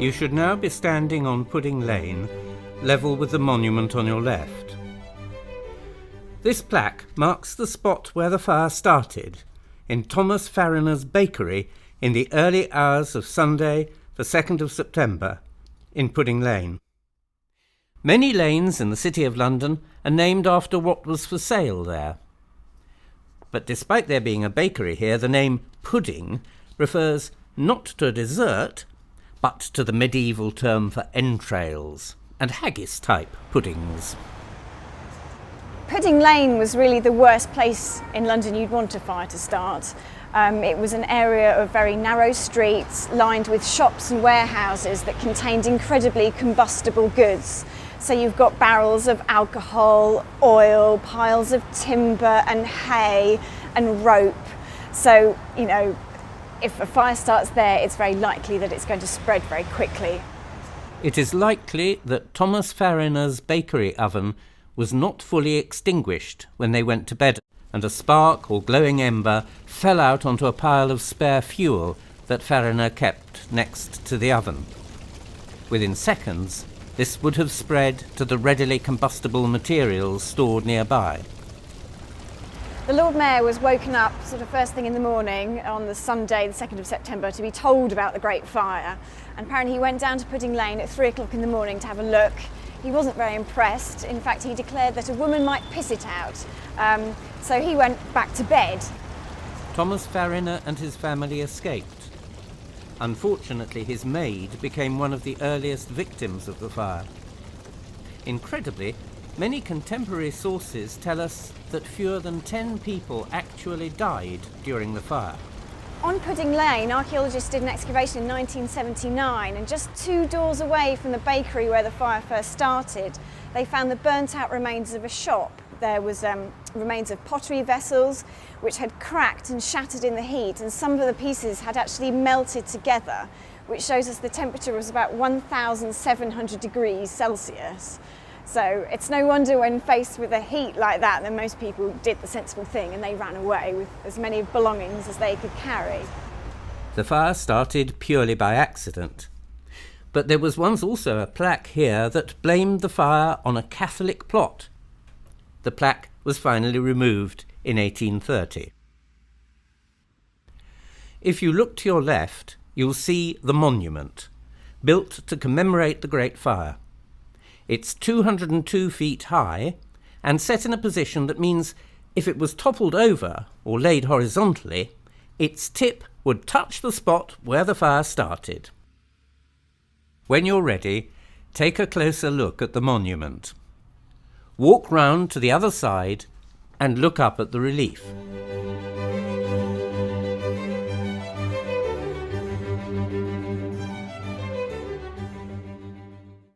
You should now be standing on Pudding Lane, level with the monument on your left. This plaque marks the spot where the fire started, in Thomas Farrinor's bakery in the early hours of Sunday, the 2nd of September, in Pudding Lane. Many lanes in the City of London are named after what was for sale there. But despite there being a bakery here, the name pudding refers not to a dessert, but to the medieval term for entrails and haggis-type puddings. Pudding Lane was really the worst place in London you'd want a fire to start. It was an area of very narrow streets lined with shops and warehouses that contained incredibly combustible goods. So you've got barrels of alcohol, oil, piles of timber and hay and rope. So, if a fire starts there, it's very likely that it's going to spread very quickly. It is likely that Thomas Farrinor's bakery oven was not fully extinguished when they went to bed, and a spark or glowing ember fell out onto a pile of spare fuel that Farrinor kept next to the oven. Within seconds, this would have spread to the readily combustible materials stored nearby. The Lord Mayor was woken up sort of first thing in the morning on the Sunday, the 2nd of September, to be told about the Great Fire. And apparently he went down to Pudding Lane at 3 o'clock in the morning to have a look. He wasn't very impressed. In fact, he declared that a woman might piss it out. So he went back to bed. Thomas Farrinor and his family escaped. Unfortunately, his maid became one of the earliest victims of the fire. Incredibly, many contemporary sources tell us that fewer than 10 people actually died during the fire. On Pudding Lane, archaeologists did an excavation in 1979, and just 2 doors away from the bakery where the fire first started, they found the burnt-out remains of a shop. There was remains of pottery vessels which had cracked and shattered in the heat, and some of the pieces had actually melted together, which shows us the temperature was about 1,700 degrees Celsius. So it's no wonder when faced with a heat like that most people did the sensible thing and they ran away with as many belongings as they could carry. The fire started purely by accident. But there was once also a plaque here that blamed the fire on a Catholic plot. The plaque was finally removed in 1830. If you look to your left, you'll see the monument, built to commemorate the Great Fire. It's 202 feet high and set in a position that means if it was toppled over or laid horizontally, its tip would touch the spot where the fire started. When you're ready, take a closer look at the monument. Walk round to the other side and look up at the relief.